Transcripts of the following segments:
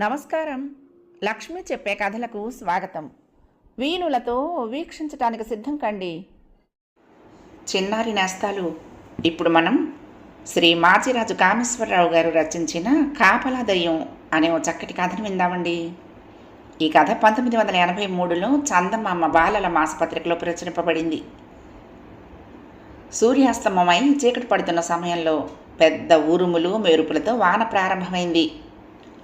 నమస్కారం. లక్ష్మి చెప్పే కథలకు స్వాగతం. వీణులతో వీక్షించటానికి సిద్ధం కండి. చిన్నారి నేస్తాలు, ఇప్పుడు మనం శ్రీ మాచిరాజు కామేశ్వరరావు గారు రచించిన కాపలా దయ్యం అనే ఓ చక్కటి కథను విందామండి. ఈ కథ 1983లో చందమామ బాలల మాసపత్రికలో ప్రచురింపబడింది. సూర్యాస్తమమై చీకటి పడుతున్న సమయంలో పెద్ద ఉరుములు మెరుపులతో వాన ప్రారంభమైంది.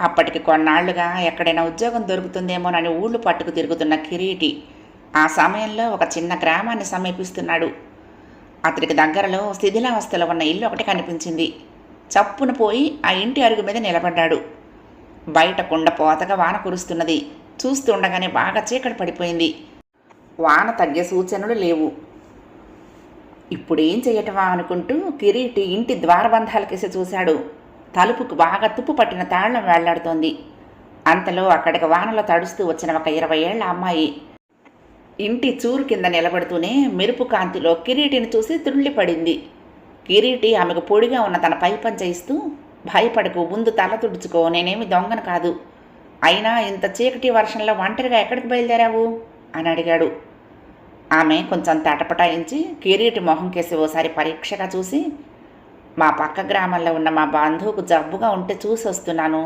అప్పటికి కొన్నాళ్లుగా ఎక్కడైనా ఉద్యోగం దొరుకుతుందేమోనని ఊళ్ళు పట్టుకు తిరుగుతున్న కిరీటి ఆ సమయంలో ఒక చిన్న గ్రామాన్ని సమీపిస్తున్నాడు. అతడికి దగ్గరలో శిథిలావస్థలో ఉన్న ఇల్లు ఒకటి కనిపించింది. చప్పున పోయి ఆ ఇంటి అరుగు మీద నిలబడ్డాడు. బయట కుండ పోతగా వాన కురుస్తున్నది. చూస్తుండగానే బాగా చీకటి పడిపోయింది. వాన తగ్గే సూచనలు లేవు. ఇప్పుడేం చేయటమా అనుకుంటూ కిరీటి ఇంటి ద్వారబంధాలకేసి చూశాడు. తలుపుకు బాగా తుప్పు పట్టిన తాళం వేళ్లాడుతోంది. అంతలో అక్కడికి వానలో తడుస్తూ వచ్చిన ఒక 20 ఏళ్ల అమ్మాయి ఇంటి చూరు కింద నిలబడుతూనే మెరుపు కాంతిలో కిరీటిని చూసి తుళ్ళిపడింది. కిరీటి ఆమెకు పొడిగా ఉన్న తన పై పంచ ఇస్తూ, భయపడకు, ముందు తల తుడుచుకో, నేనేమి దొంగను కాదు, అయినా ఇంత చీకటి వర్షంలో ఒంటరిగా ఎక్కడికి బయలుదేరావు అని అడిగాడు. ఆమె కొంచెం తటపటాయించి కిరీటి మొహం కేసి ఓసారి పరీక్షగా చూసి, మా పక్క గ్రామంలో ఉన్న మా బంధువుకు జబ్బుగా ఉంటే చూసి వస్తున్నాను.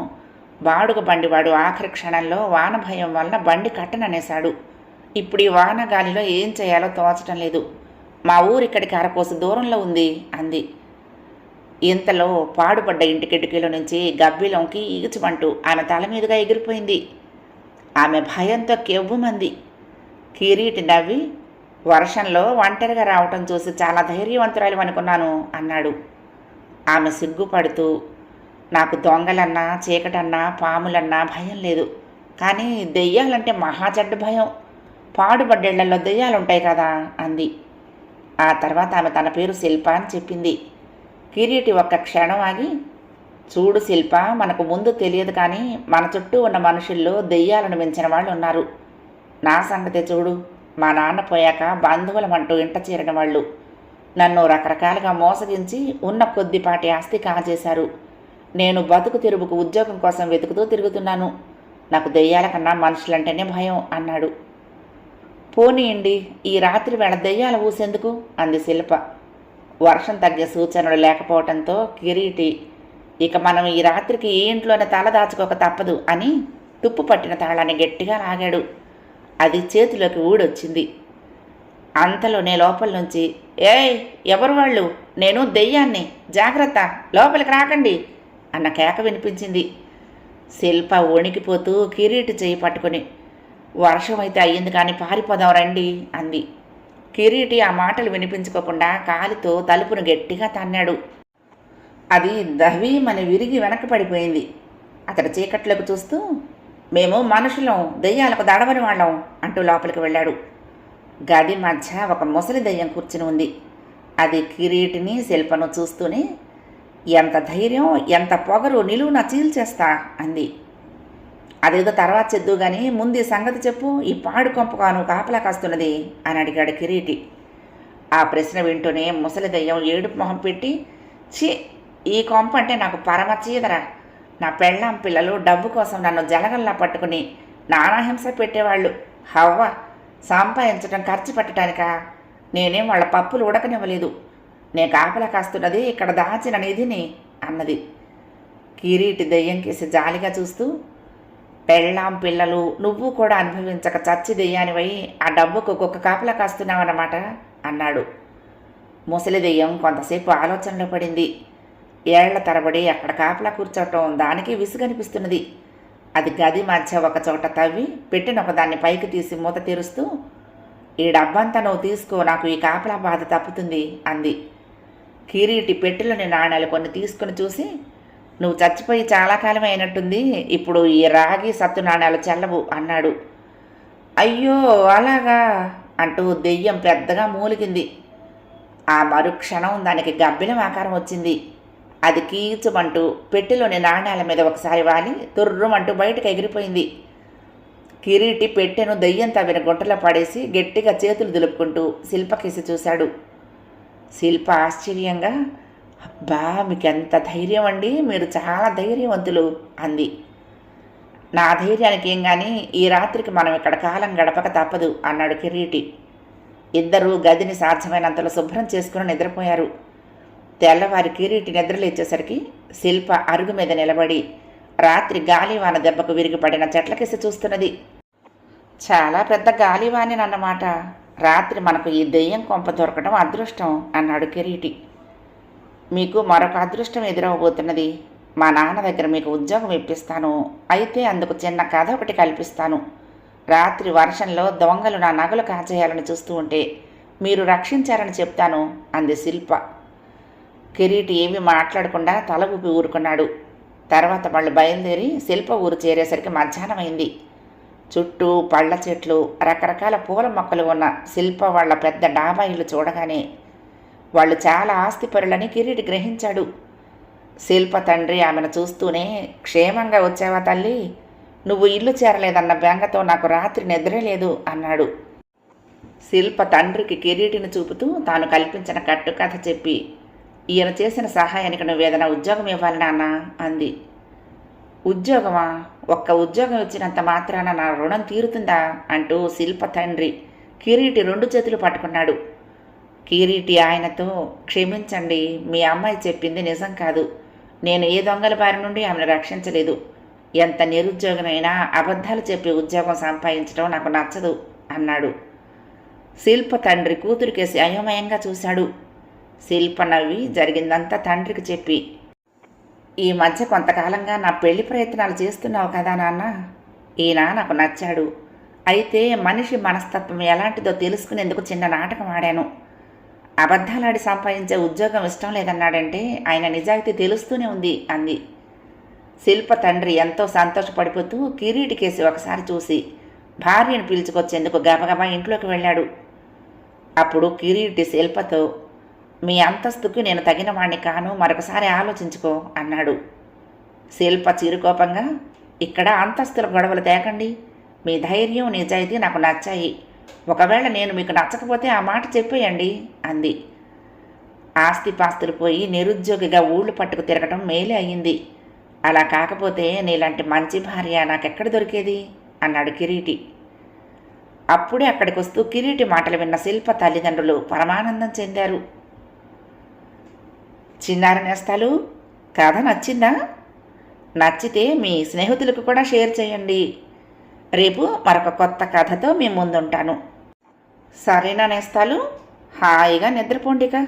బాడుగ బండివాడు ఆఖరి క్షణంలో వాన భయం వలన బండి కట్టననేశాడు. ఇప్పుడు ఈ వాన గాలిలో ఏం చేయాలో తోచటం లేదు. మా ఊరు ఇక్కడికి అరకోసు దూరంలో ఉంది అంది. ఇంతలో పాడుపడ్డ ఇంటి కిటికీలో నుంచి గబ్బిలోంకి ఈగుచుమంటూ ఆమె తల మీదుగా ఎగిరిపోయింది. ఆమె భయంతో కెవ్వుమంది. కిరీటి నవ్వి, వర్షంలో ఒంటరిగా రావటం చూసి చాలా ధైర్యవంతురాలు అనుకున్నాను అన్నాడు. ఆమె సిగ్గుపడుతూ, నాకు దొంగలన్నా చీకటన్నా పాములన్నా భయం లేదు, కానీ దెయ్యాలంటే మహాచెడ్డ భయం. పాడుబడ్డేళ్లలో దెయ్యాలుంటాయి కదా అంది. ఆ తర్వాత ఆమె తన పేరు శిల్ప అని చెప్పింది. కిరీటి ఒక్క క్షణం ఆగి, చూడు శిల్ప, మనకు ముందు తెలియదు కానీ మన చుట్టూ ఉన్న మనుషుల్లో దెయ్యాలను మించిన వాళ్ళు ఉన్నారు. నా సంగతే చూడు, మా నాన్న పోయాక బంధువులమంటూ ఇంట చేరిన వాళ్ళు నన్ను రకరకాలుగా మోసగించి ఉన్న కొద్దిపాటి ఆస్తి కాజేశారు. నేను బతుకు తెరువుకు ఉద్యోగం కోసం వెతుకుతూ తిరుగుతున్నాను. నాకు దెయ్యాల కన్నా మనుషులంటేనే భయం అన్నాడు. పోనీయండి, ఈ రాత్రి వేళ దెయ్యాల ఊసేందుకు అంది శిల్ప. వర్షం తగ్గే సూచనలు లేకపోవడంతో కిరీటి, ఇక మనం ఈ రాత్రికి ఈ ఇంట్లోనే తల దాచుకోక తప్పదు అని తుప్పు పట్టిన తాళాన్ని గట్టిగా లాగాడు. అది చేతిలోకి ఊడొచ్చింది. అంతలోనే లోపల నుంచి, ఏయ్ ఎవరు వాళ్ళు, నేను దెయ్యాన్ని, జాగ్రత్త, లోపలికి రాకండి అన్న కేక వినిపించింది. శిల్ప వణికిపోతూ కిరీటి చేయి పట్టుకుని, వర్షం అయితే అయ్యింది కానీ పారిపోదాం రండి అంది. కిరీటి ఆ మాటలు వినిపించుకోకుండా కాలితో తలుపును గట్టిగా తన్నాడు. అది దహీమని విరిగి వెనక్కి పడిపోయింది. అతడు చీకట్లోకి చూస్తూ, మేము మనుషులం, దెయ్యాలకు దడవని వాళ్ళం అంటూ లోపలికి వెళ్ళాడు. గది మధ్య ఒక ముసలి దెయ్యం కూర్చుని ఉంది. అది కిరీటిని శిల్పను చూస్తూనే, ఎంత ధైర్యం, ఎంత పొగరు, నిలువున చీల్చేస్తా అంది. అదేదో తర్వాత చెద్దు గాని ముందు ఈ సంగతి చెప్పు, ఈ పాడు కొంపకాను కాపలా కాస్తున్నది అని అడిగాడు కిరీటి. ఆ ప్రశ్న వింటూనే ముసలి దెయ్యం ఏడుపు మొహం పెట్టి, ఛీ, ఈ కొంప అంటే నాకు పరమ చీదరా. నా పెళ్ళాం పిల్లలు డబ్బు కోసం నన్ను జలగల్లా పట్టుకుని నానాహింస పెట్టేవాళ్ళు. హవ్వ, సంపాదించడం ఖర్చు పెట్టడానికా? నేనేం వాళ్ళ పప్పులు ఉడకనివ్వలేదు. నేను కాపలా కాస్తున్నది ఇక్కడ దాచిన నిధిని అన్నది. కిరీటి దెయ్యం కేసి జాలిగా చూస్తూ, పెళ్ళాం పిల్లలు నువ్వు కూడా అనుభవించక చచ్చి దెయ్యానివై ఆ డబ్బుకు కుక్క కాపలా కాస్తున్నావన్నమాట అన్నాడు. ముసలి దెయ్యం కొంతసేపు ఆలోచనలో పడింది. ఏళ్ల తరబడి అక్కడ కాపలా కూర్చోవటం దానికి విసుగనిపిస్తున్నది. అది గది మధ్య ఒక చోట తవ్వి పెట్టిన ఒకదాన్ని పైకి తీసి మూత తెరుస్తూ, ఈ డబ్బంతా నువ్వు తీసుకో, నాకు ఈ కాపలా బాధ తప్పుతుంది అంది. కిరీటి పెట్టెలోని నాణ్యాలు కొన్ని తీసుకుని చూసి, నువ్వు చచ్చిపోయి చాలా కాలం అయినట్టుంది, ఇప్పుడు ఈ రాగి సత్తు నాణ్యాలు చెల్లవు అన్నాడు. అయ్యో అలాగా అంటూ దెయ్యం పెద్దగా మూలిగింది. ఆ మరుక్షణం దానికి గబ్బిలం ఆకారం వచ్చింది. అది కీచుమంటూ పెట్టెలోని నాణ్యాల మీద ఒకసారి వాలి తుర్రుమంటూ బయటకు ఎగిరిపోయింది. కిరీటి పెట్టెను దెయ్యం తవ్విన గుంటలో పడేసి గట్టిగా చేతులు దులుపుకుంటూ శిల్పకేసి చూశాడు. శిల్ప ఆశ్చర్యంగా బా మీకెంత ధైర్యం అండి, మీరు చాలా ధైర్యవంతులు అంది. నా ధైర్యానికి ఏం గాని ఈ రాత్రికి మనం ఇక్కడ కాలం గడపక తప్పదు అన్నాడు కిరీటి. ఇద్దరూ గదిని సాధ్యమైనంతలో శుభ్రం చేసుకుని నిద్రపోయారు. తెల్లవారి కిరీటి నిద్రలేచేసరికి శిల్ప అరుగు మీద నిలబడి రాత్రి గాలివాన దెబ్బకు విరిగిపడిన చెట్లకేసి చూస్తున్నది. చాలా పెద్ద గాలివానేనన్నమాట. రాత్రి మనకు ఈ దెయ్యం కొంప దొరకడం అదృష్టం అన్నాడు కిరీటి. మీకు మరొక అదృష్టం ఎదురవబోతున్నది. మా నాన్న దగ్గర మీకు ఉద్యోగం ఇప్పిస్తాను. అయితే అందుకు చిన్న కథ ఒకటి కల్పిస్తాను. రాత్రి వర్షంలో దొంగలు నా నగలు కాజేయాలని చూస్తూ ఉంటే మీరు రక్షించారని చెప్తాను అంది శిల్ప. కిరీటి ఏమీ మాట్లాడకుండా తల ఊపి ఊరుకున్నాడు. తర్వాత వాళ్ళు బయలుదేరి శిల్ప ఊరు చేరేసరికి మధ్యాహ్నమైంది. చుట్టూ పళ్ళ చెట్లు, రకరకాల పూల మొక్కలు ఉన్న శిల్ప వాళ్ళ పెద్ద డాబా ఇల్లు చూడగానే వాళ్ళు చాలా ఆస్తిపరులని కిరీటి గ్రహించాడు. శిల్ప తండ్రి ఆమెను చూస్తూనే, క్షేమంగా వచ్చావా తల్లి? నువ్వు ఇల్లు చేరలేదన్న బెంగతో నాకు రాత్రి నిద్రే లేదు అన్నాడు. శిల్ప తండ్రికి కిరీటిని చూపుతూ తాను కల్పించిన కట్టుకథ చెప్పి, ఈయన చేసిన సహాయానికి నువ్వేదైనా ఉద్యోగం ఇవ్వాలి నాన్న అంది. ఉద్యోగమా? ఒక్క ఉద్యోగం ఇచ్చినంత మాత్రాన నా రుణం తీరుతుందా అంటూ శిల్ప తండ్రి కిరీటి 2 చేతులు పట్టుకున్నాడు. కిరీటి ఆయనతో, క్షమించండి, మీ అమ్మాయి చెప్పింది నిజం కాదు. నేను ఏ దొంగల బారి నుండి ఆమెను రక్షించలేదు. ఎంత నిరుద్యోగమైనా అబద్ధాలు చెప్పి ఉద్యోగం సంపాదించడం నాకు నచ్చదు అన్నాడు. శిల్ప తండ్రి కూతురికేసి అయోమయంగా చూశాడు. శిల్ప నవ్వి జరిగిందంతా తండ్రికి చెప్పి, ఈ మధ్య కొంతకాలంగా నా పెళ్లి ప్రయత్నాలు చేస్తున్నావు కదా నాన్న. ఈయన నాకు నచ్చాడు. అయితే మనిషి మనస్తత్వం ఎలాంటిదో తెలుసుకునేందుకు చిన్న నాటకం ఆడాను. అబద్ధాలాడి సంపాదించే ఉద్యోగం ఇష్టం లేదన్నాడంటే ఆయన నిజాయితీ తెలుస్తూనే ఉంది అంది. శిల్ప తండ్రి ఎంతో సంతోషపడిపోతూ కిరీటికేసి ఒకసారి చూసి భార్యను పిలుచుకొచ్చేందుకు గబగబా ఇంట్లోకి వెళ్ళాడు. అప్పుడు కిరీటి శిల్పతో, మీ అంతస్తుకు నేను తగిన వాణ్ణి కాను, మరొకసారి ఆలోచించుకో అన్నాడు. శిల్ప చిరుకోపంగా, ఇక్కడ అంతస్తుల గొడవలు తేకండి. మీ ధైర్యం, నిజాయితీ నాకు నచ్చాయి. ఒకవేళ నేను మీకు నచ్చకపోతే ఆ మాట చెప్పేయండి అంది. ఆస్తిపాస్తులు పోయి నిరుద్యోగిగా ఊళ్ళు పట్టుకు తిరగటం మేలే అయ్యింది. అలా కాకపోతే నీలాంటి మంచి భార్య నాకెక్కడ దొరికేది అన్నాడు కిరీటి. అప్పుడే అక్కడికి వస్తూ కిరీటి మాటలు విన్న శిల్ప తల్లిదండ్రులు పరమానందం చెందారు. చిన్నారి నేస్తాలు, కథ నచ్చిందా? నచ్చితే మీ స్నేహితులకు కూడా షేర్ చేయండి. రేపు మరొక కొత్త కథతో మీ ముందుంటాను. సరేనా నేస్తాలు? హాయిగా నిద్రపోండిగా.